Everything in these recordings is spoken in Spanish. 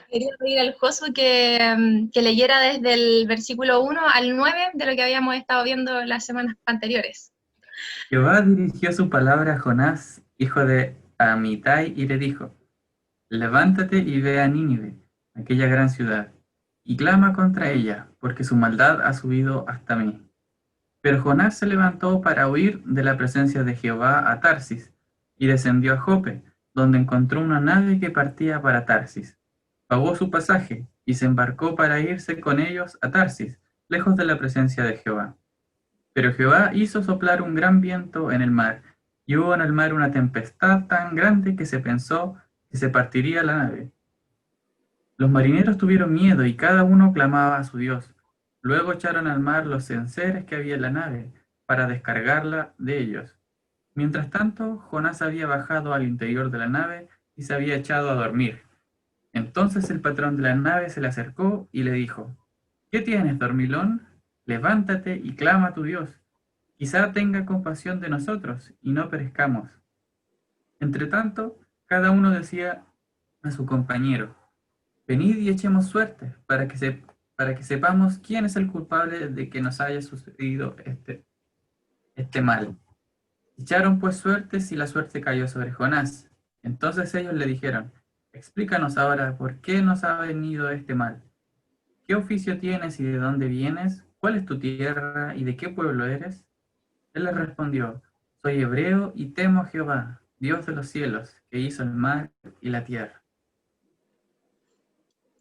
Quería pedir al Josu que leyera desde el versículo 1 al 9 de lo que habíamos estado viendo las semanas anteriores. Jehová dirigió su palabra a Jonás, hijo de Amitai, y le dijo: Levántate y ve a Nínive, aquella gran ciudad, y clama contra ella, porque su maldad ha subido hasta mí. Pero Jonás se levantó para huir de la presencia de Jehová a Tarsis, y descendió a Jope, donde encontró una nave que partía para Tarsis. Pagó su pasaje, y se embarcó para irse con ellos a Tarsis, lejos de la presencia de Jehová. Pero Jehová hizo soplar un gran viento en el mar, y hubo en el mar una tempestad tan grande que se pensó que se partiría la nave. Los marineros tuvieron miedo y cada uno clamaba a su Dios. Luego echaron al mar los enseres que había en la nave, para descargarla de ellos. Mientras tanto, Jonás había bajado al interior de la nave y se había echado a dormir. Entonces el patrón de la nave se le acercó y le dijo: ¿Qué tienes, dormilón? Levántate y clama a tu Dios. Quizá tenga compasión de nosotros y no perezcamos. Entretanto, cada uno decía a su compañero: Venid y echemos suerte, para que sepamos quién es el culpable de que nos haya sucedido este mal. Echaron pues suertes y la suerte cayó sobre Jonás. Entonces ellos le dijeron: Explícanos ahora por qué nos ha venido este mal. ¿Qué oficio tienes y de dónde vienes? ¿Cuál es tu tierra y de qué pueblo eres? Él les respondió: Soy hebreo y temo a Jehová, Dios de los cielos, que hizo el mar y la tierra.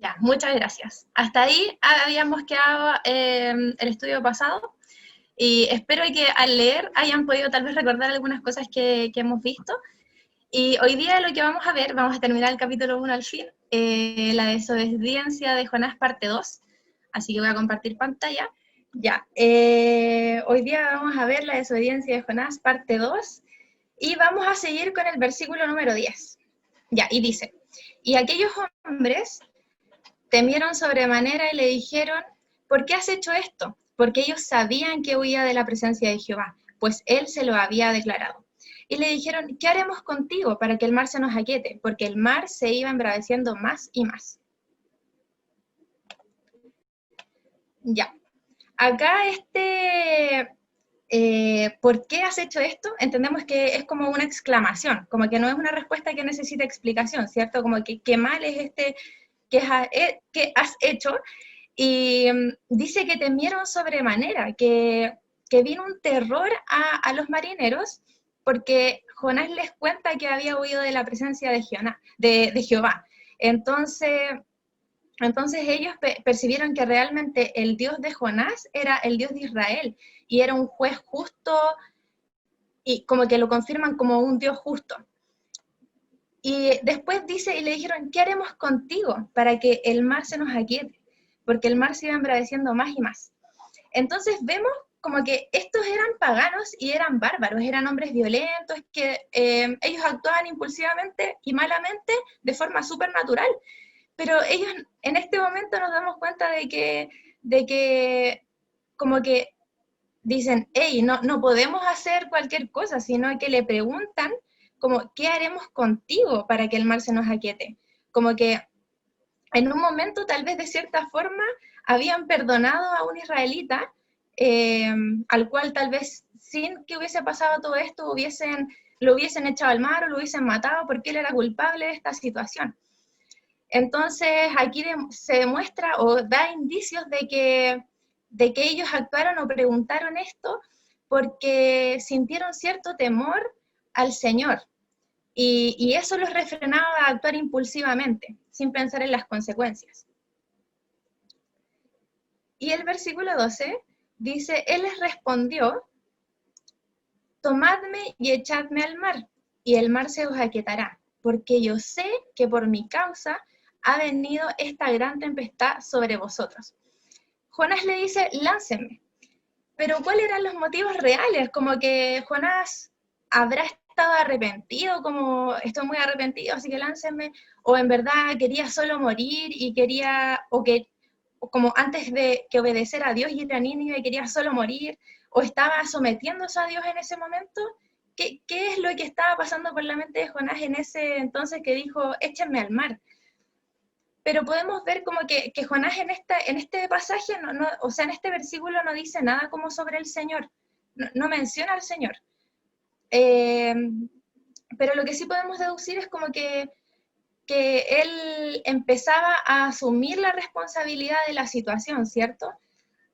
Ya, muchas gracias. Hasta ahí habíamos quedado el estudio pasado y espero que al leer hayan podido tal vez recordar algunas cosas que hemos visto. Y hoy día lo que vamos a ver, vamos a terminar el capítulo 1 al fin, la desobediencia de Jonás parte 2. Así que voy a compartir pantalla. Ya, hoy día vamos a ver la desobediencia de Jonás parte 2 y vamos a seguir con el versículo número 10. Ya, y dice: Y aquellos hombres temieron sobremanera y le dijeron: ¿por qué has hecho esto? Porque ellos sabían que huía de la presencia de Jehová, pues él se lo había declarado. Y le dijeron: ¿qué haremos contigo para que el mar se nos aquiete? Porque el mar se iba embraveciendo más y más. Ya, acá ¿por qué has hecho esto? Entendemos que es como una exclamación, como que no es una respuesta que necesita explicación, ¿cierto? Como que qué mal es que has hecho. Y dice que temieron sobremanera, que vino un terror a los marineros, porque Jonás les cuenta que había huido de la presencia de Jehová. Entonces, entonces ellos percibieron que realmente el Dios de Jonás era el Dios de Israel, y era un juez justo, y como que lo confirman como un Dios justo. Y después dice, y le dijeron: ¿qué haremos contigo para que el mar se nos aquiete? Porque el mar se iba embraveciendo más y más. Entonces vemos como que estos eran paganos y eran bárbaros, eran hombres violentos, que ellos actuaban impulsivamente y malamente de forma supernatural. Pero ellos en este momento nos damos cuenta de que como que dicen: hey, no podemos hacer cualquier cosa, sino que le preguntan como: ¿qué haremos contigo para que el mar se nos aquiete? Como que en un momento, tal vez de cierta forma, habían perdonado a un israelita, al cual tal vez sin que hubiese pasado todo esto lo hubiesen echado al mar o lo hubiesen matado, porque él era culpable de esta situación. Entonces aquí se demuestra o da indicios de que ellos actuaron o preguntaron esto porque sintieron cierto temor al Señor, y eso los refrenaba a actuar impulsivamente, sin pensar en las consecuencias. Y el versículo 12 dice: Él les respondió: tomadme y echadme al mar, y el mar se os aquietará, porque yo sé que por mi causa ha venido esta gran tempestad sobre vosotros. Jonás le dice: láncenme. Pero ¿cuáles eran los motivos reales? Como que Jonás habrá estado arrepentido, como estoy muy arrepentido, así que láncenme, o en verdad quería solo morir y quería, o como antes de que obedecer a Dios y ir a Nínive quería solo morir, o estaba sometiéndose a Dios en ese momento. ¿Qué es lo que estaba pasando por la mente de Jonás en ese entonces que dijo: échenme al mar? pero podemos ver como que Jonás en este pasaje, o sea, en este versículo no dice nada como sobre el Señor, no menciona al Señor. Pero lo que sí podemos deducir es como que él empezaba a asumir la responsabilidad de la situación, ¿cierto?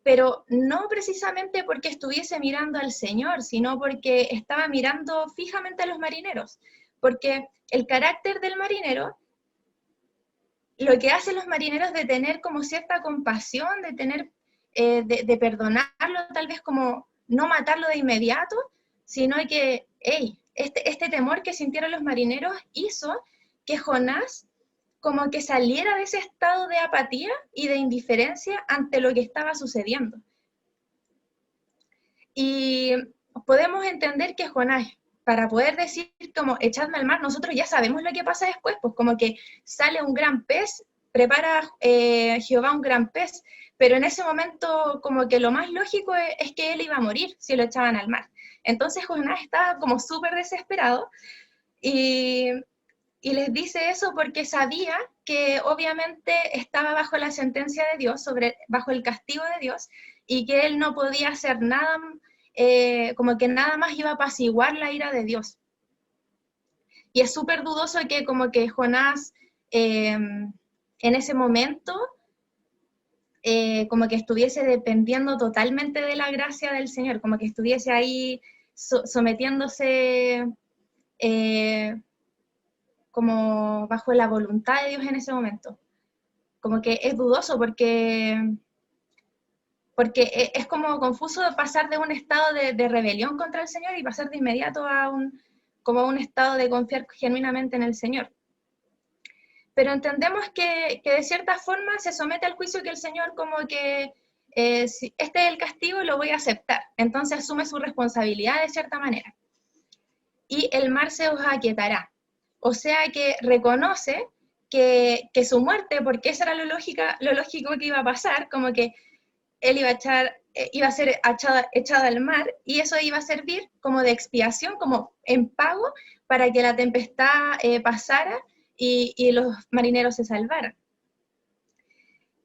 Pero no precisamente porque estuviese mirando al Señor, sino porque estaba mirando fijamente a los marineros, porque el carácter del marinero, lo que hacen los marineros de tener como cierta compasión, de tener, de perdonarlo, tal vez como no matarlo de inmediato, sino que, hey, este temor que sintieron los marineros hizo que Jonás como que saliera de ese estado de apatía y de indiferencia ante lo que estaba sucediendo. Y podemos entender que Jonás, para poder decir como echadme al mar, nosotros ya sabemos lo que pasa después, pues como que sale un gran pez, prepara Jehová un gran pez, pero en ese momento como que lo más lógico es que él iba a morir si lo echaban al mar. Entonces Jonás estaba como súper desesperado y, y les dice eso porque sabía que obviamente estaba bajo la sentencia de Dios, bajo el castigo de Dios, y que él no podía hacer nada, como que nada más iba a apaciguar la ira de Dios. Y es súper dudoso que como que Jonás en ese momento como que estuviese dependiendo totalmente de la gracia del Señor, como que estuviese ahí sometiéndose como bajo la voluntad de Dios en ese momento. Como que es dudoso porque es como confuso pasar de un estado de rebelión contra el Señor y pasar de inmediato como a un estado de confiar genuinamente en el Señor. Pero entendemos que de cierta forma se somete al juicio que el Señor como que, si este es el castigo, lo voy a aceptar. Entonces asume su responsabilidad de cierta manera. Y el mar se os aquietará. O sea que reconoce que su muerte, porque eso era lo lógico que iba a pasar, como que él iba a ser echado al mar, y eso iba a servir como de expiación, como en pago, para que la tempestad pasara y los marineros se salvaran.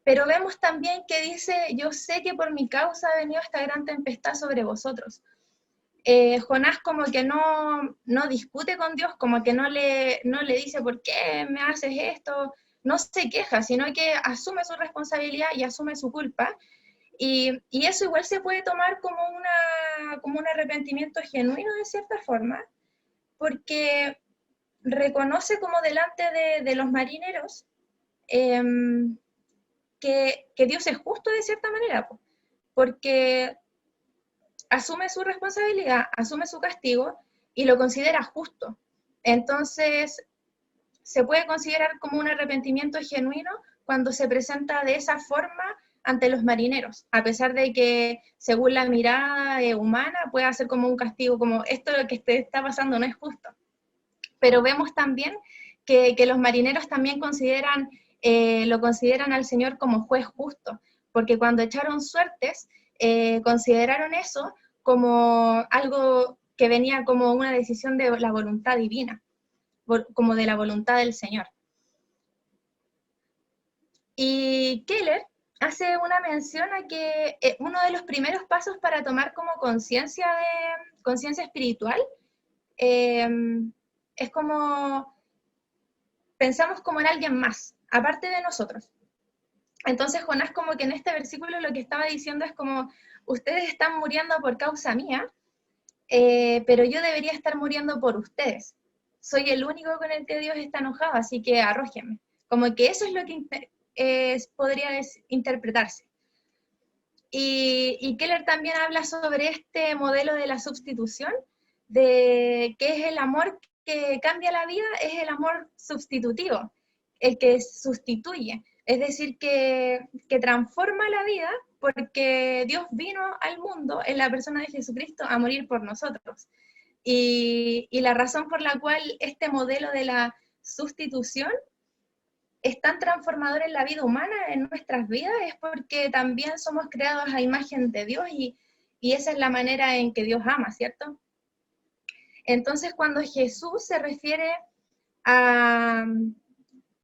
Pero vemos también que dice, yo sé que por mi causa ha venido esta gran tempestad sobre vosotros. Jonás como que no discute con Dios, como que no le dice, ¿por qué me haces esto? No se queja, sino que asume su responsabilidad y asume su culpa. Y eso igual se puede tomar como un arrepentimiento genuino de cierta forma, porque reconoce como delante de los marineros eh, que Dios es justo de cierta manera, porque asume su responsabilidad, asume su castigo y lo considera justo. Entonces, se puede considerar como un arrepentimiento genuino cuando se presenta de esa forma ante los marineros, a pesar de que según la mirada humana pueda ser como un castigo, como esto lo que te está pasando no es justo. Pero vemos también que los marineros también lo consideran al Señor como juez justo, porque cuando echaron suertes, consideraron eso como algo que venía como una decisión de la voluntad divina, como de la voluntad del Señor. Y Keller hace una mención a que uno de los primeros pasos para tomar como conciencia espiritual es como pensamos como en alguien más, aparte de nosotros. Entonces Jonás como que en este versículo lo que estaba diciendo es como, ustedes están muriendo por causa mía, pero yo debería estar muriendo por ustedes. Soy el único con el que Dios está enojado, así que arrójenme. Como que eso es lo que podría interpretarse. Y Keller también habla sobre este modelo de la sustitución, de que es el amor que cambia la vida, es el amor sustitutivo, el que sustituye, es decir, que transforma la vida porque Dios vino al mundo en la persona de Jesucristo a morir por nosotros. Y la razón por la cual este modelo de la sustitución es tan transformador en la vida humana, en nuestras vidas, es porque también somos creados a imagen de Dios y esa es la manera en que Dios ama, ¿cierto? Entonces, cuando Jesús se refiere a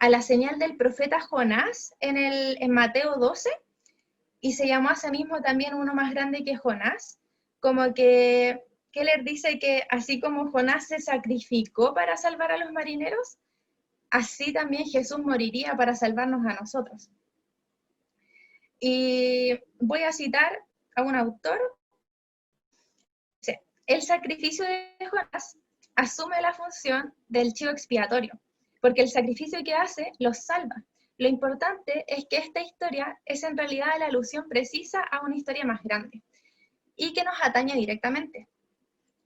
a la señal del profeta Jonás en Mateo 12, y se llamó a sí mismo también uno más grande que Jonás, como que Keller dice que así como Jonás se sacrificó para salvar a los marineros, así también Jesús moriría para salvarnos a nosotros. Y voy a citar a un autor. Dice, el sacrificio de Jonás asume la función del chivo expiatorio, porque el sacrificio que hace los salva. Lo importante es que esta historia es en realidad la alusión precisa a una historia más grande y que nos atañe directamente.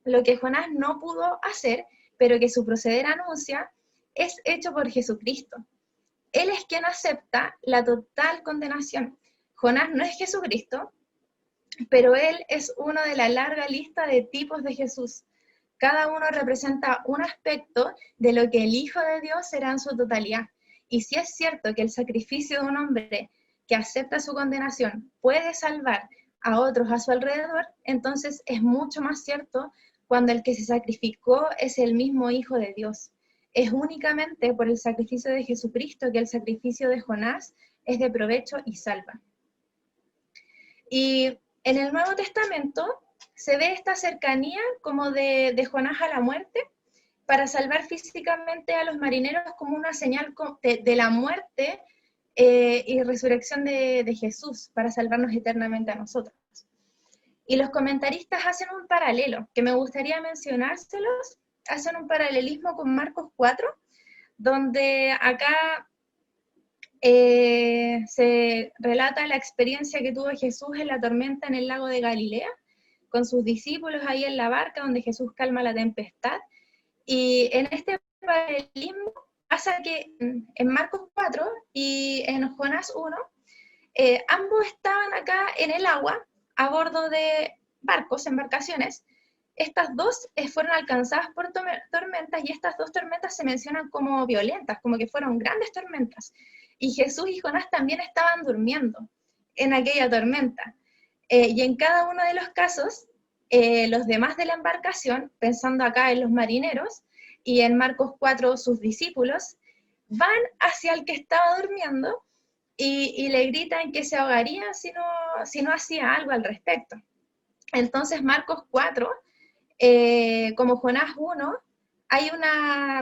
Lo que Jonás no pudo hacer, pero que su proceder anuncia, es hecho por Jesucristo. Él es quien acepta la total condenación. Jonás no es Jesucristo, pero él es uno de la larga lista de tipos de Jesús. Cada uno representa un aspecto de lo que el Hijo de Dios será en su totalidad. Y si es cierto que el sacrificio de un hombre que acepta su condenación puede salvar a otros a su alrededor, entonces es mucho más cierto cuando el que se sacrificó es el mismo Hijo de Dios. Es únicamente por el sacrificio de Jesucristo que el sacrificio de Jonás es de provecho y salva. Y en el Nuevo Testamento se ve esta cercanía como de Jonás a la muerte para salvar físicamente a los marineros como una señal de la muerte y resurrección de Jesús para salvarnos eternamente a nosotros. Y los comentaristas hacen un paralelo, que me gustaría mencionárselos, hacen un paralelismo con Marcos 4, donde acá se relata la experiencia que tuvo Jesús en la tormenta en el lago de Galilea, con sus discípulos ahí en la barca, donde Jesús calma la tempestad. Y en este paralelismo pasa que en Marcos 4 y en Jonás 1, ambos estaban acá en el agua, a bordo de barcos, embarcaciones. Estas dos fueron alcanzadas por tormentas, y estas dos tormentas se mencionan como violentas, como que fueron grandes tormentas. Y Jesús y Jonás también estaban durmiendo en aquella tormenta. Y en cada uno de los casos, los demás de la embarcación, pensando acá en los marineros, y en Marcos 4 sus discípulos, van hacia el que estaba durmiendo y le gritan que se ahogaría si no hacía algo al respecto. Entonces Marcos 4, como Jonás 1,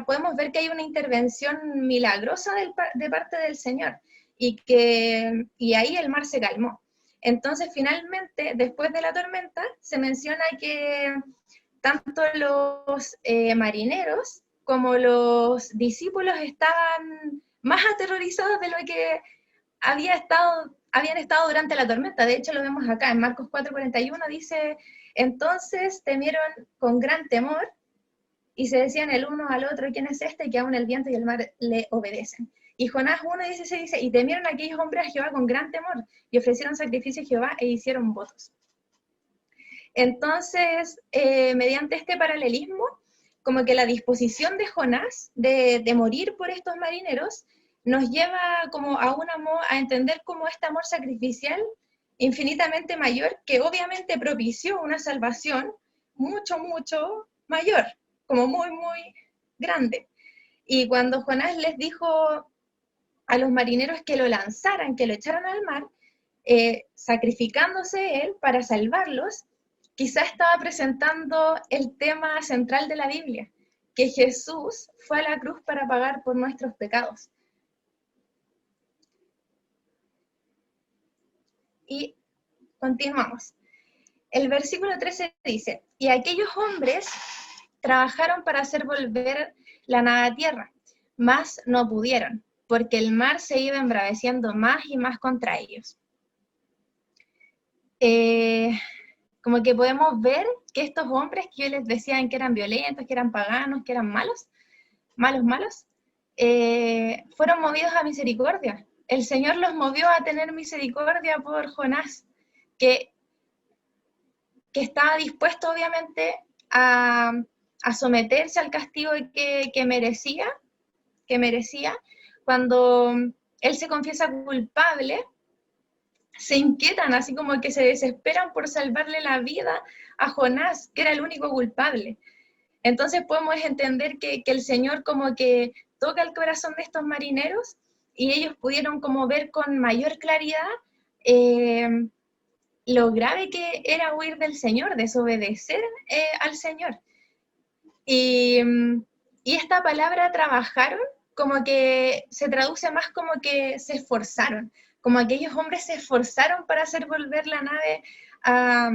podemos ver que hay una intervención milagrosa de parte del Señor, y ahí el mar se calmó. Entonces, finalmente, después de la tormenta, se menciona que tanto los marineros como los discípulos estaban más aterrorizados de lo que habían estado durante la tormenta. De hecho, lo vemos acá, en Marcos 4:41 dice, entonces temieron con gran temor, y se decían el uno al otro, ¿quién es este? Que aún el viento y el mar le obedecen. Y Jonás 1:16 dice, y temieron aquellos hombres a Jehová con gran temor, y ofrecieron sacrificio a Jehová e hicieron votos. Entonces, mediante este paralelismo, como que la disposición de Jonás de morir por estos marineros nos lleva como a entender como este amor sacrificial infinitamente mayor, que obviamente propició una salvación mucho, mucho mayor, como muy, muy grande. Y cuando Jonás les dijo a los marineros que lo lanzaran, que lo echaran al mar, sacrificándose él para salvarlos, quizá estaba presentando el tema central de la Biblia, que Jesús fue a la cruz para pagar por nuestros pecados. Y continuamos. El versículo 13 dice, y aquellos hombres trabajaron para hacer volver la nada a tierra, mas no pudieron, porque el mar se iba embraveciendo más y más contra ellos. Como que podemos ver que estos hombres que yo les decían que eran violentos, que eran paganos, que eran malos, fueron movidos a misericordia. El Señor los movió a tener misericordia por Jonás, que estaba dispuesto obviamente a someterse al castigo que merecía. Cuando él se confiesa culpable, se inquietan, así como que se desesperan por salvarle la vida a Jonás, que era el único culpable. Entonces podemos entender que el Señor como que toca el corazón de estos marineros y ellos pudieron como ver con mayor claridad lo grave que era huir del Señor, desobedecer al Señor. Y, y esta palabra trabajaron como que se traduce más como que se esforzaron, como aquellos hombres se esforzaron para hacer volver la nave a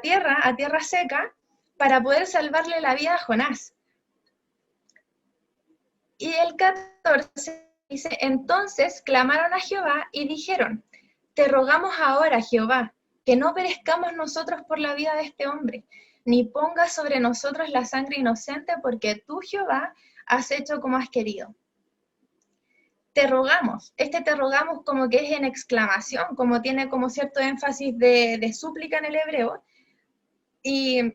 tierra seca, para poder salvarle la vida a Jonás. Y el 14 dice, entonces clamaron a Jehová y dijeron, te rogamos ahora, Jehová, que no perezcamos nosotros por la vida de este hombre, ni pongas sobre nosotros la sangre inocente, porque tú, Jehová, has hecho como has querido. Te rogamos, te rogamos como que es en exclamación, como tiene como cierto énfasis de súplica en el hebreo, y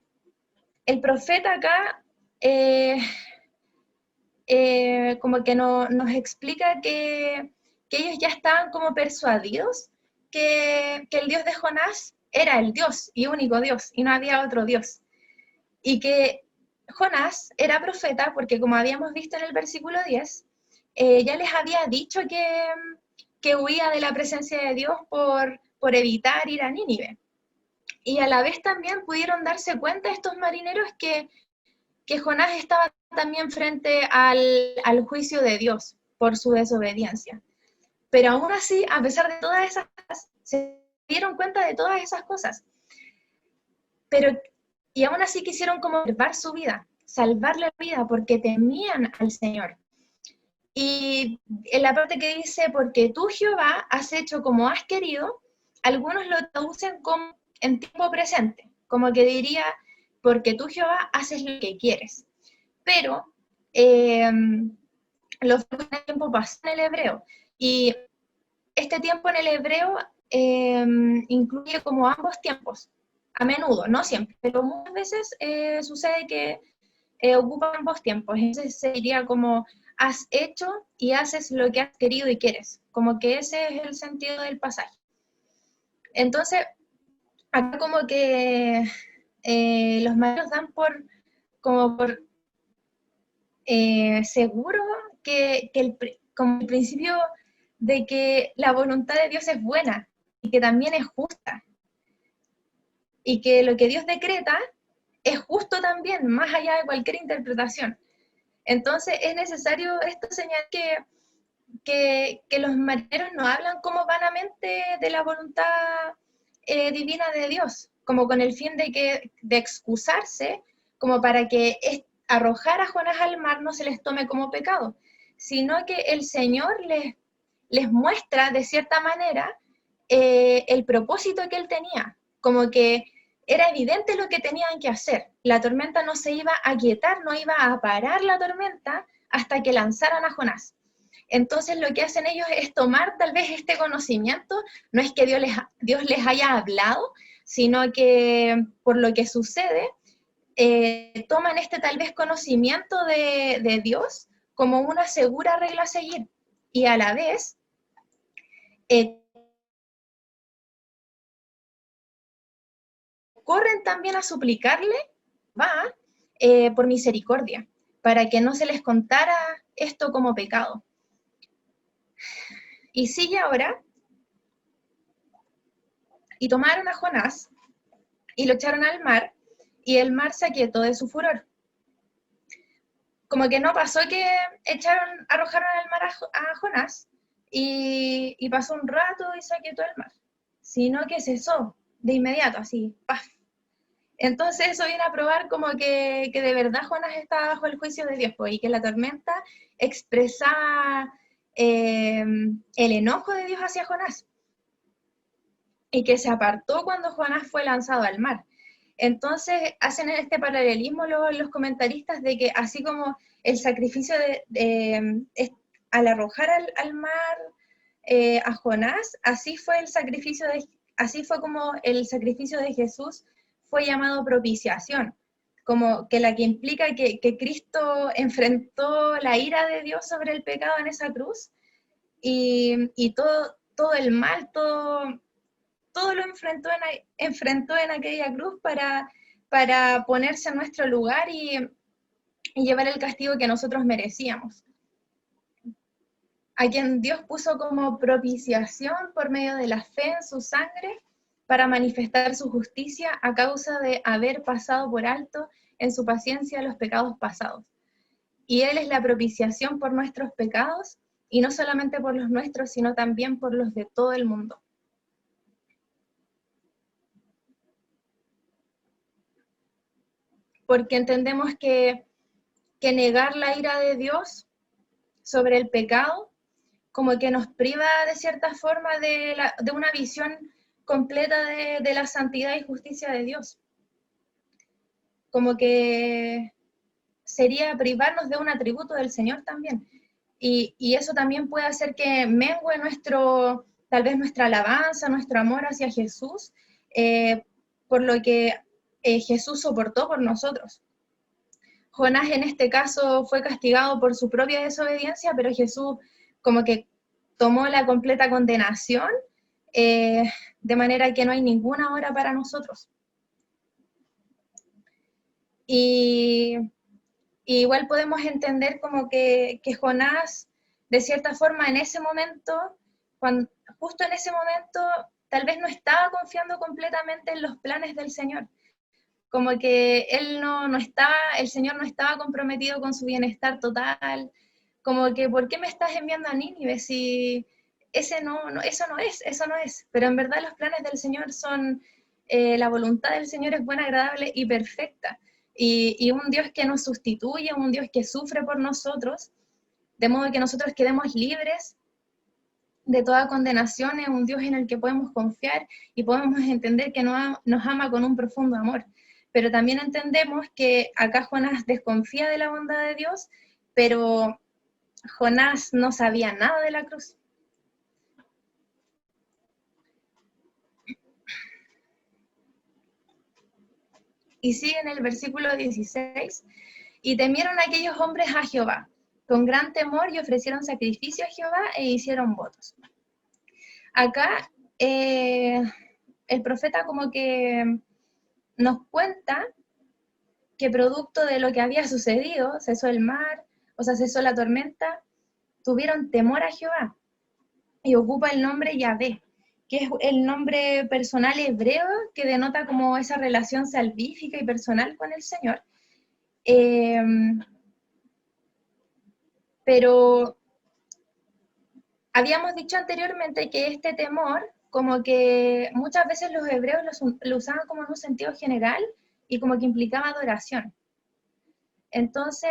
el profeta acá como que nos explica que ellos ya estaban como persuadidos que el Dios de Jonás era el Dios y único Dios, y no había otro Dios. Y que Jonás era profeta porque, como habíamos visto en el versículo 10, ya les había dicho que huía de la presencia de Dios por evitar ir a Nínive. Y a la vez también pudieron darse cuenta estos marineros que Jonás estaba también frente al juicio de Dios por su desobediencia. Pero aún así, a pesar de todas esas cosas, se dieron cuenta de todas esas cosas. Y aún así quisieron como salvar su vida, salvarle la vida, porque temían al Señor. Y en la parte que dice, porque tú, Jehová, has hecho como has querido, algunos lo traducen como en tiempo presente, como que diría, porque tú, Jehová, haces lo que quieres. Pero los tiempo pasó en el hebreo, y este tiempo en el hebreo incluye como ambos tiempos, a menudo, no siempre, pero muchas veces sucede que ocupa ambos tiempos. Entonces se diría como has hecho y haces lo que has querido y quieres, como que ese es el sentido del pasaje. Entonces, acá como que los maestros dan como por seguro como el principio de que la voluntad de Dios es buena y que también es justa, y que lo que Dios decreta es justo también, más allá de cualquier interpretación. Entonces es necesario esto señalar que los marineros no hablan como vanamente de la voluntad divina de Dios, como con el fin de excusarse, como para que arrojar a Jonás al mar no se les tome como pecado, sino que el Señor les muestra de cierta manera el propósito que él tenía, como que era evidente lo que tenían que hacer. La tormenta no se iba a quietar, no iba a parar la tormenta hasta que lanzaran a Jonás. Entonces lo que hacen ellos es tomar tal vez este conocimiento, no es que Dios les haya hablado, sino que por lo que sucede, toman tal vez conocimiento de Dios como una segura regla a seguir, y a la vez corren también a suplicarle, por misericordia, para que no se les contara esto como pecado. Y sigue ahora, y tomaron a Jonás, y lo echaron al mar, y el mar se aquietó de su furor. Como que no pasó que arrojaron al mar a Jonás, y pasó un rato y se aquietó el mar, sino que cesó de inmediato, así, ¡paf! Entonces eso viene a probar como que de verdad Jonás está bajo el juicio de Dios, y que la tormenta expresaba el enojo de Dios hacia Jonás, y que se apartó cuando Jonás fue lanzado al mar. Entonces hacen este paralelismo los comentaristas de que así como el sacrificio al arrojar al mar a Jonás, así fue como el sacrificio de Jesús fue llamado propiciación, como que la que implica que Cristo enfrentó la ira de Dios sobre el pecado en esa cruz, y todo el mal, todo lo enfrentó en aquella cruz para ponerse en nuestro lugar y llevar el castigo que nosotros merecíamos. A quien Dios puso como propiciación por medio de la fe en su sangre para manifestar su justicia a causa de haber pasado por alto en su paciencia los pecados pasados. Y Él es la propiciación por nuestros pecados, y no solamente por los nuestros, sino también por los de todo el mundo. Porque entendemos que negar la ira de Dios sobre el pecado, como que nos priva de cierta forma de una visión completa de la santidad y justicia de Dios. Como que sería privarnos de un atributo del Señor también. Y eso también puede hacer que mengue tal vez nuestra alabanza, nuestro amor hacia Jesús, por lo que Jesús soportó por nosotros. Jonás en este caso fue castigado por su propia desobediencia, pero Jesús como que tomó la completa condenación, de manera que no hay ninguna hora para nosotros. Y igual podemos entender como que Jonás, de cierta forma, en ese momento, justo en ese momento, tal vez no estaba confiando completamente en los planes del Señor. Como que él no estaba, el Señor no estaba comprometido con su bienestar total. Como que, ¿por qué me estás enviando a Nínive si eso no es? Pero en verdad los planes del Señor son, la voluntad del Señor es buena, agradable y perfecta. Y un Dios que nos sustituye, un Dios que sufre por nosotros, de modo que nosotros quedemos libres de toda condenación, es un Dios en el que podemos confiar y podemos entender que nos ama con un profundo amor. Pero también entendemos que acá Jonás desconfía de la bondad de Dios, pero Jonás no sabía nada de la cruz. Y sigue en el versículo 16, y temieron aquellos hombres a Jehová, con gran temor, y ofrecieron sacrificio a Jehová e hicieron votos. Acá el profeta como que nos cuenta que producto de lo que había sucedido, cesó el mar, o sea, cesó la tormenta, tuvieron temor a Jehová, y ocupa el nombre Yahvé, que es el nombre personal hebreo que denota como esa relación salvífica y personal con el Señor. Pero habíamos dicho anteriormente que este temor, como que muchas veces los hebreos lo usaban como en un sentido general y como que implicaba adoración. Entonces,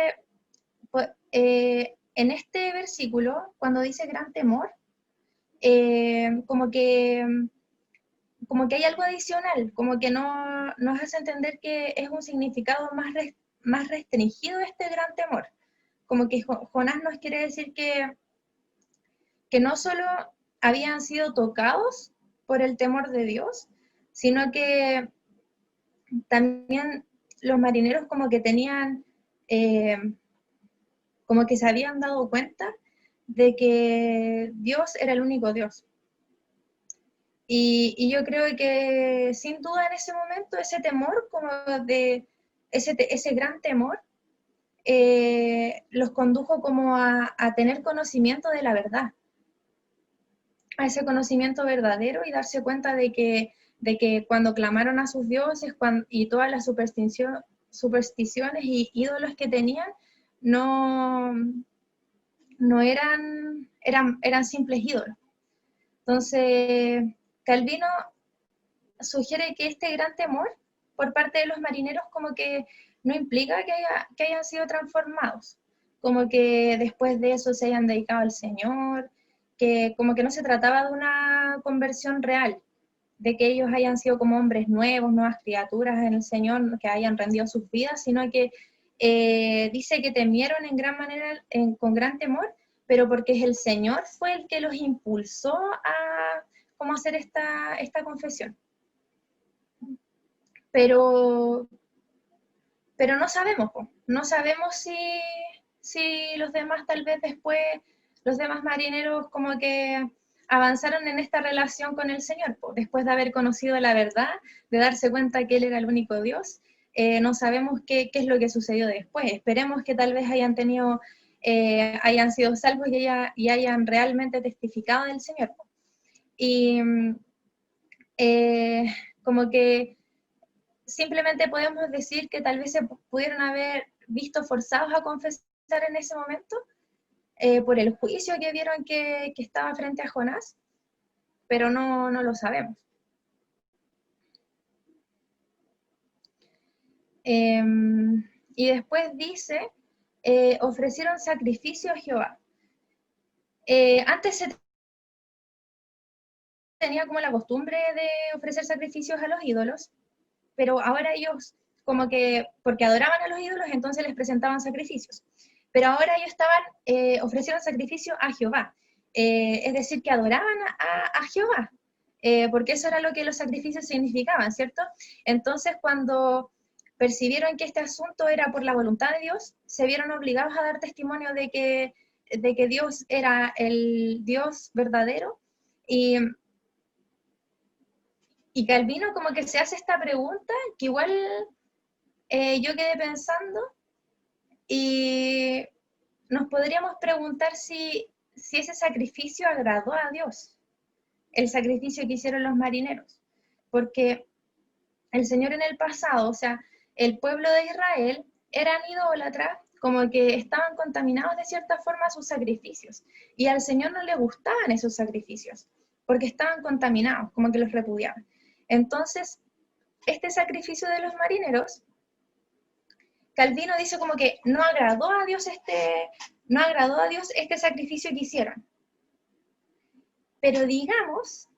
pues, en este versículo, cuando dice gran temor, como que hay algo adicional, como que nos hace entender que es un significado más restringido este gran temor. Como que Jonás nos quiere decir que no solo habían sido tocados por el temor de Dios, sino que también los marineros como que tenían, como que se habían dado cuenta de que Dios era el único Dios. Y yo creo que sin duda en ese momento ese temor, como de ese gran temor, los condujo como a tener conocimiento de la verdad, a ese conocimiento verdadero y darse cuenta de que cuando clamaron a sus dioses y todas las supersticiones y ídolos que tenían, no eran simples ídolos. Entonces, Calvino sugiere que este gran temor por parte de los marineros como que no implica que hayan sido transformados, como que después de eso se hayan dedicado al Señor, que como que no se trataba de una conversión real, de que ellos hayan sido como hombres nuevos, nuevas criaturas en el Señor, que hayan rendido sus vidas, sino que dice que temieron en gran manera, con gran temor, pero porque el Señor fue el que los impulsó a cómo hacer esta confesión. Pero no sabemos si los demás tal vez después, los demás marineros como que avanzaron en esta relación con el Señor, después de haber conocido la verdad, de darse cuenta que Él era el único Dios, no sabemos qué es lo que sucedió después. Esperemos que tal vez hayan tenido, hayan sido salvos y hayan realmente testificado del Señor. Y como que simplemente podemos decir que tal vez se pudieron haber visto forzados a confesar en ese momento por el juicio que vieron que estaba frente a Jonás, pero no lo sabemos. Y después dice, ofrecieron sacrificio a Jehová. Antes se tenía como la costumbre de ofrecer sacrificios a los ídolos, pero ahora ellos como que, porque adoraban a los ídolos, entonces les presentaban sacrificios. Pero ahora ellos ofrecieron sacrificio a Jehová, es decir, que adoraban a Jehová, porque eso era lo que los sacrificios significaban, ¿cierto? Entonces cuando percibieron que este asunto era por la voluntad de Dios, se vieron obligados a dar testimonio de que Dios era el Dios verdadero, y Calvino como que se hace esta pregunta, que igual yo quedé pensando, y nos podríamos preguntar si ese sacrificio agradó a Dios, el sacrificio que hicieron los marineros, porque el Señor en el pasado, o sea, el pueblo de Israel eran idólatras, como que estaban contaminados de cierta forma sus sacrificios, y al Señor no le gustaban esos sacrificios, porque estaban contaminados, como que los repudiaban. Entonces, este sacrificio de los marineros, Calvino dice como que no agradó a Dios este sacrificio que hicieron. Pero digamos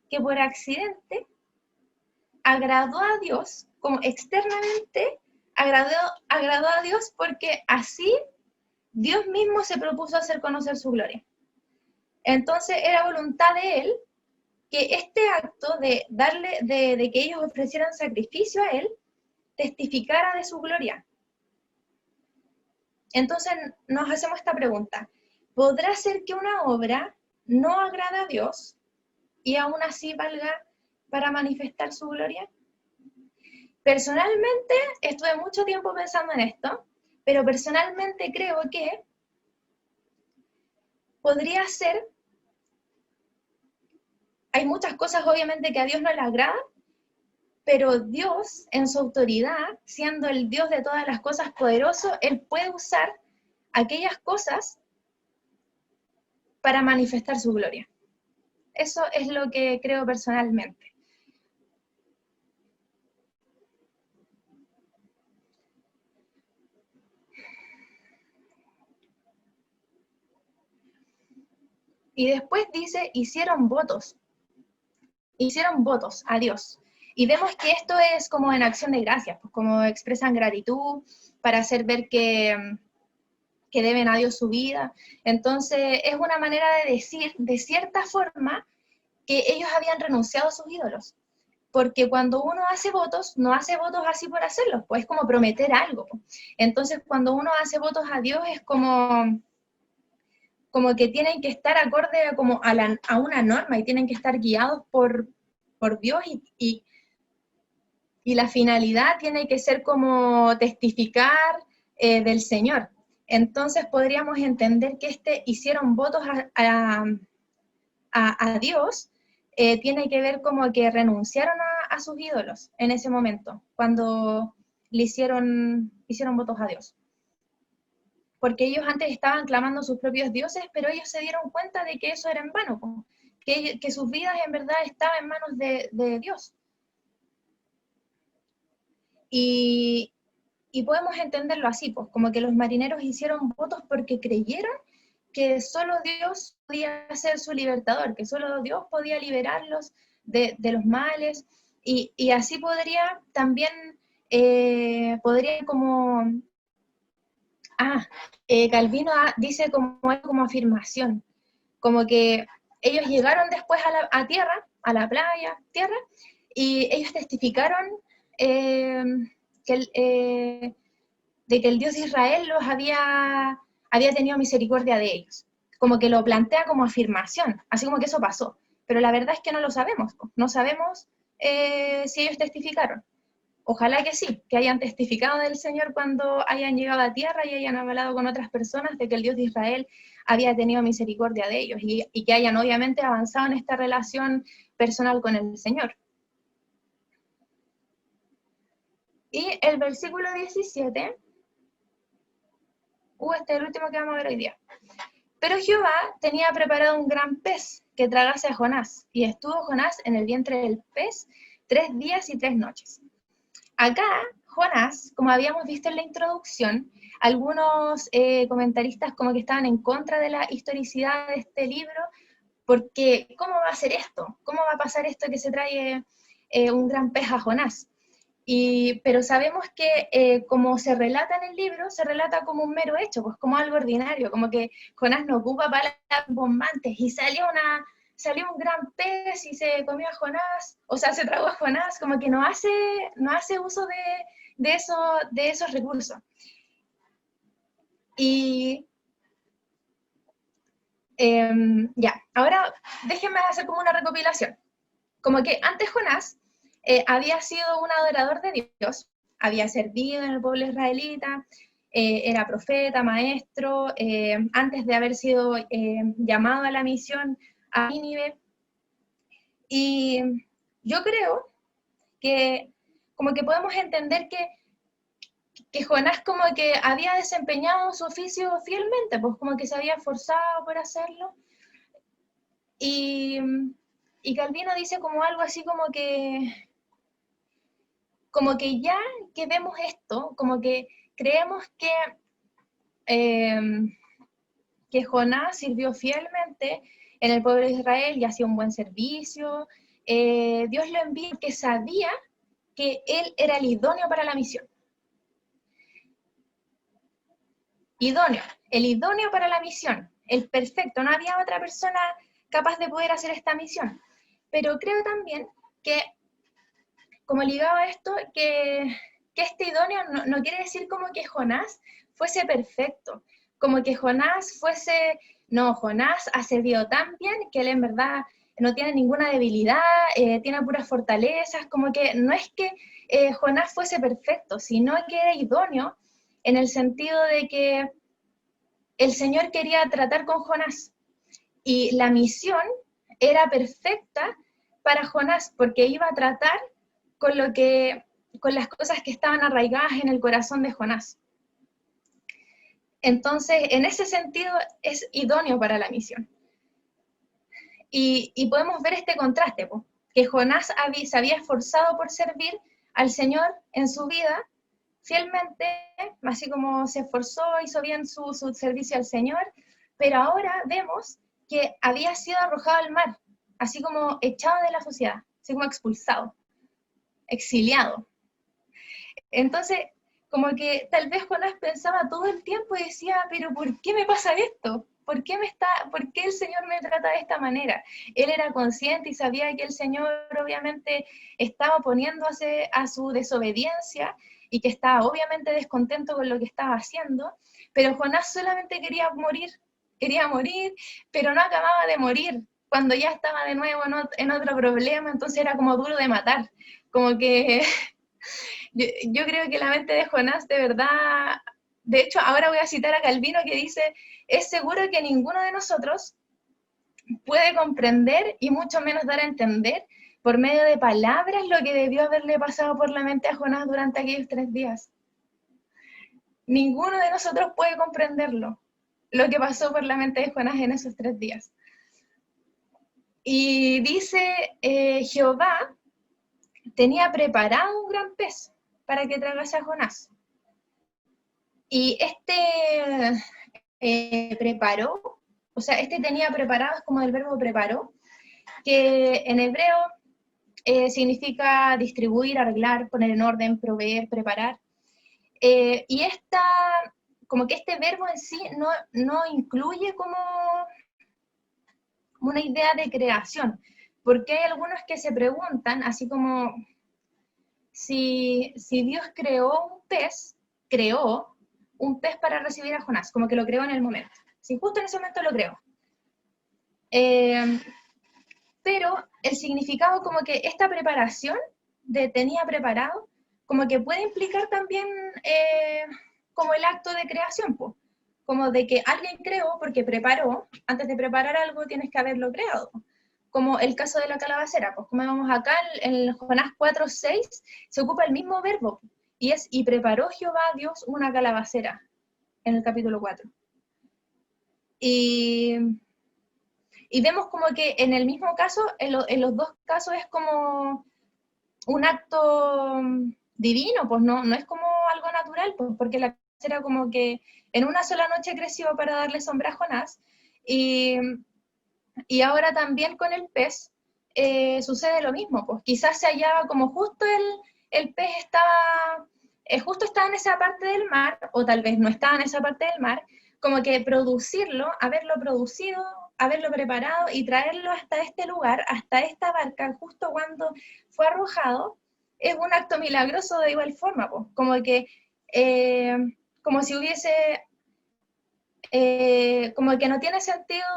que por accidente agradó a Dios, como externamente agradó a Dios, porque así Dios mismo se propuso hacer conocer su gloria. Entonces era voluntad de Él que este acto de que ellos ofrecieran sacrificio a Él, testificara de su gloria. Entonces nos hacemos esta pregunta: ¿podrá ser que una obra no agrade a Dios y aún así valga para manifestar su gloria? Personalmente estuve mucho tiempo pensando en esto, pero personalmente creo que podría ser, hay muchas cosas obviamente que a Dios no le agradan, pero Dios en su autoridad, siendo el Dios de todas las cosas poderoso, Él puede usar aquellas cosas para manifestar su gloria. Eso es lo que creo personalmente. Y después dice, hicieron votos a Dios. Y vemos que esto es como en acción de gracias, pues como expresan gratitud para hacer ver que deben a Dios su vida. Entonces es una manera de decir, de cierta forma, que ellos habían renunciado a sus ídolos. Porque cuando uno hace votos, no hace votos así por hacerlos, pues es como prometer algo. Entonces cuando uno hace votos a Dios es como que tienen que estar acorde como a una norma y tienen que estar guiados por Dios y la finalidad tiene que ser como testificar del Señor. Entonces podríamos entender que hicieron votos a Dios, tiene que ver como que renunciaron a sus ídolos en ese momento, cuando hicieron votos a Dios. Porque ellos antes estaban clamando a sus propios dioses, pero ellos se dieron cuenta de que eso era en vano, que sus vidas en verdad estaban en manos de Dios. Y podemos entenderlo así, pues, como que los marineros hicieron votos porque creyeron que solo Dios podía ser su libertador, que solo Dios podía liberarlos de los males, y así podría también, podría como... Calvino dice como afirmación, como que ellos llegaron después a tierra, a la playa, tierra, y ellos testificaron de que el Dios de Israel había tenido misericordia de ellos. Como que lo plantea como afirmación, así como que eso pasó. Pero la verdad es que no lo sabemos, no sabemos si ellos testificaron. Ojalá que sí, que hayan testificado del Señor cuando hayan llegado a tierra y hayan hablado con otras personas de que el Dios de Israel había tenido misericordia de ellos y que hayan obviamente avanzado en esta relación personal con el Señor. Y el versículo 17, este es el último que vamos a ver hoy día. Pero Jehová tenía preparado un gran pez que tragase a Jonás, y estuvo Jonás en el vientre del pez 3 días y 3 noches. Acá, Jonás, como habíamos visto en la introducción, algunos comentaristas como que estaban en contra de la historicidad de este libro, porque ¿cómo va a ser esto? ¿Cómo va a pasar esto que se trae un gran pez a Jonás? Pero sabemos que como se relata en el libro, se relata como un mero hecho, pues como algo ordinario, como que Jonás no ocupa palabras bombantes y salió un gran pez y se comió a Jonás, o sea, se tragó a Jonás, como que no hace uso de esos recursos. Y ya, ahora déjenme hacer como una recopilación. Como que antes Jonás había sido un adorador de Dios, había servido en el pueblo israelita, era profeta, maestro, antes de haber sido llamado a la misión a Nínive. Y yo creo que como que podemos entender que Jonás como que había desempeñado su oficio fielmente, pues como que se había esforzado por hacerlo. Y Calvino dice como algo así como que ya que vemos esto, como que creemos que Jonás sirvió fielmente en el pueblo de Israel y hacía un buen servicio. Dios lo envió porque sabía que él era el idóneo para la misión. Idóneo, el idóneo para la misión, el perfecto, no había otra persona capaz de poder hacer esta misión. Pero creo también que, como ligado a esto, que este idóneo no quiere decir como que Jonás fuese perfecto, como que Jonás fuese, no, Jonás ha servido tan bien que él en verdad no tiene ninguna debilidad, tiene puras fortalezas, como que no es que Jonás fuese perfecto, sino que era idóneo en el sentido de que el Señor quería tratar con Jonás y la misión era perfecta para Jonás porque iba a tratar con las cosas que estaban arraigadas en el corazón de Jonás. Entonces, en ese sentido, es idóneo para la misión. Y podemos ver este contraste, que Jonás se había esforzado por servir al Señor en su vida fielmente, así como se esforzó, hizo bien su servicio al Señor, pero ahora vemos que había sido arrojado al mar, así como echado de la sociedad, así como expulsado, exiliado. Entonces, como que tal vez Jonás pensaba todo el tiempo y decía, pero ¿por qué me pasa esto? ¿Por qué el Señor me trata de esta manera? Él era consciente y sabía que el Señor obviamente estaba oponiéndose a su desobediencia y que estaba obviamente descontento con lo que estaba haciendo, pero Jonás solamente quería morir, pero no acababa de morir cuando ya estaba de nuevo en otro problema, entonces era como duro de matar, como que yo creo que la mente de Jonás de verdad, de hecho ahora voy a citar a Calvino que dice, es seguro que ninguno de nosotros puede comprender y mucho menos dar a entender por medio de palabras lo que debió haberle pasado por la mente a Jonás durante aquellos 3 días. Ninguno de nosotros puede comprenderlo, lo que pasó por la mente de Jonás en esos 3 días. Y dice, Jehová tenía preparado un gran pez para que tragase a Jonás. Y preparó, o sea, tenía preparado, es como del verbo preparó, que en hebreo significa distribuir, arreglar, poner en orden, proveer, preparar. Y como que este verbo en sí no incluye como una idea de creación, porque hay algunos que se preguntan, así como si Dios creó un pez para recibir a Jonás, como que lo creó en el momento. Si justo en ese momento lo creó. Pero el significado como que esta preparación tenía preparado, como que puede implicar también como el acto de creación, pues, como de que alguien creó porque preparó, antes de preparar algo tienes que haberlo creado, como el caso de la calabacera, pues como vemos acá en Jonás 4:6, se ocupa el mismo verbo, y es, y preparó Jehová Dios una calabacera, en el capítulo 4. Y vemos como que en el mismo caso, en los dos casos es como un acto divino, pues no es como algo natural, pues porque la era como que en una sola noche creció para darle sombra a Jonás, y, y ahora también con el pez sucede lo mismo, pues quizás se hallaba como justo el pez estaba, justo estaba en esa parte del mar, o tal vez no estaba en esa parte del mar, como que producirlo, haberlo producido, haberlo preparado y traerlo hasta este lugar, hasta esta barca, justo cuando fue arrojado, es un acto milagroso de igual forma, pues, como que, como si hubiese, como que no tiene sentido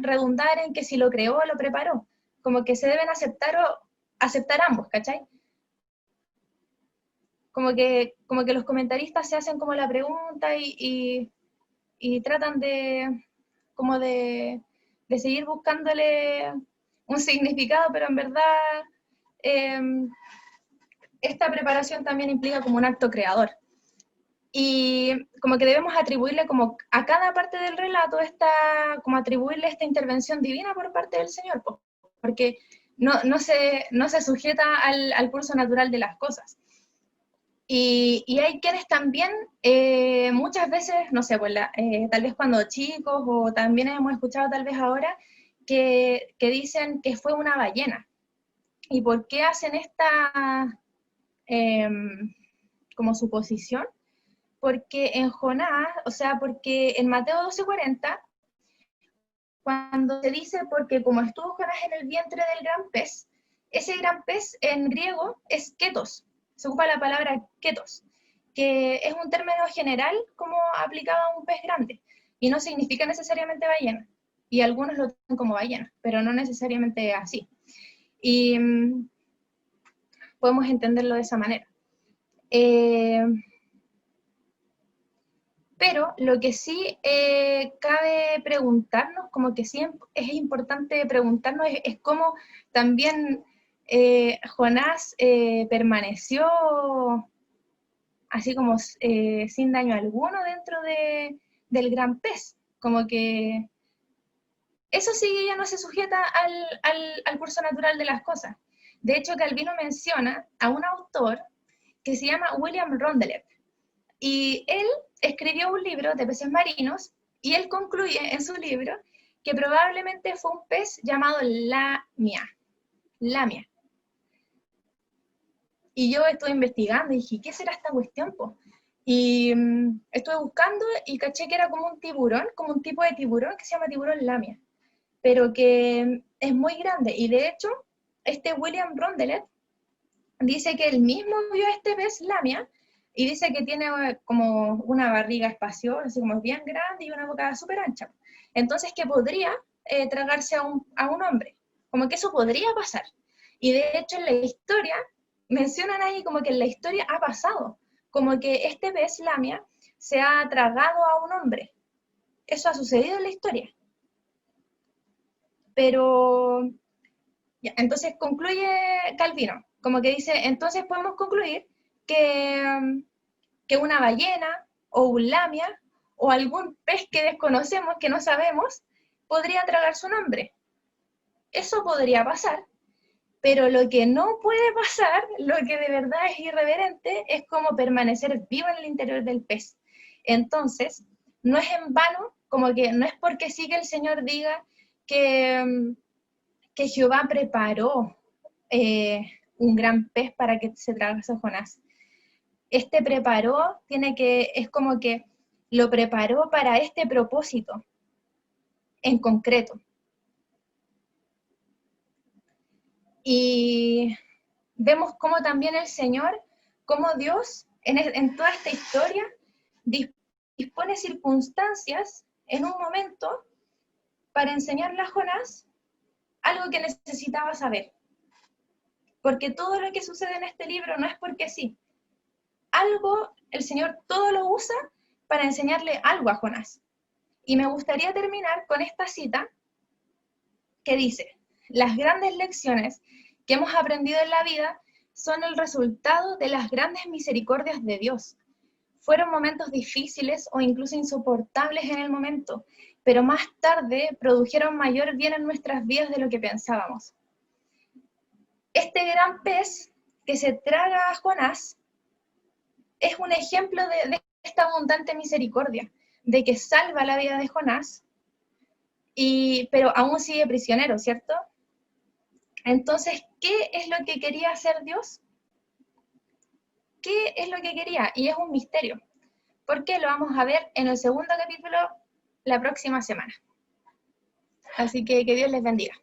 redundar en que si lo creó o lo preparó, como que se deben aceptar o aceptar ambos, ¿cachai? Como que los comentaristas se hacen como la pregunta y tratan de, como de seguir buscándole un significado, pero en verdad eh, esta preparación también implica como un acto creador. Y como que debemos atribuirle como a cada parte del relato como atribuirle esta intervención divina por parte del Señor, porque no se sujeta al curso natural de las cosas. Y hay quienes también muchas veces, no sé, pues tal vez cuando chicos o también hemos escuchado tal vez ahora, que dicen que fue una ballena. ¿Y por qué hacen esta como suposición? Porque en Jonás, o sea, porque en Mateo 12:40, cuando se dice, porque como estuvo Jonás en el vientre del gran pez, ese gran pez en griego es ketos, se ocupa la palabra ketos, que es un término general como aplicado a un pez grande, y no significa necesariamente ballena, y algunos lo tienen como ballena, pero no necesariamente así. Y podemos entenderlo de esa manera. Pero lo que sí cabe preguntarnos, como que sí es importante preguntarnos, es cómo también Jonás permaneció así como sin daño alguno dentro del gran pez. Como que eso sí ya no se sujeta al curso natural de las cosas. De hecho, Calvino menciona a un autor que se llama William Rondelet, y él escribió un libro de peces marinos, y él concluye en su libro que probablemente fue un pez llamado lamia. Lamia. Y yo estuve investigando y dije, ¿qué será esta cuestión, po? Y estuve buscando y caché que era como un tiburón, como un tipo de tiburón que se llama tiburón lamia, pero que es muy grande. Y de hecho, este William Rondelet dice que él mismo vio a este pez lamia, y dice que tiene como una barriga espaciosa, así como bien grande, y una boca súper ancha. Entonces, que podría tragarse a un hombre. Como que eso podría pasar. Y de hecho, en la historia, mencionan ahí como que en la historia ha pasado. Como que este pez lamia se ha tragado a un hombre. Eso ha sucedido en la historia. Pero, ya, entonces concluye Calvino. Como que dice, entonces podemos concluir que una ballena o un lamia o algún pez que desconocemos, que no sabemos, podría tragar su nombre. Eso podría pasar, pero lo que no puede pasar, lo que de verdad es irreverente, es como permanecer vivo en el interior del pez. Entonces, no es en vano, como que no es porque sí que el Señor diga que Jehová preparó un gran pez para que se tragase a Jonás. Este preparó, es como que lo preparó para este propósito en concreto. Y vemos cómo también el Señor, cómo Dios en toda esta historia dispone circunstancias en un momento para enseñarle a Jonás algo que necesitaba saber. Porque todo lo que sucede en este libro no es porque sí, algo, el Señor todo lo usa para enseñarle algo a Jonás. Y me gustaría terminar con esta cita que dice: las grandes lecciones que hemos aprendido en la vida son el resultado de las grandes misericordias de Dios. Fueron momentos difíciles o incluso insoportables en el momento, pero más tarde produjeron mayor bien en nuestras vidas de lo que pensábamos. Este gran pez que se traga a Jonás es un ejemplo de esta abundante misericordia, de que salva la vida de Jonás, pero aún sigue prisionero, ¿cierto? Entonces, ¿qué es lo que quería hacer Dios? ¿Qué es lo que quería? Y es un misterio, porque lo vamos a ver en el segundo capítulo la próxima semana. Así que Dios les bendiga.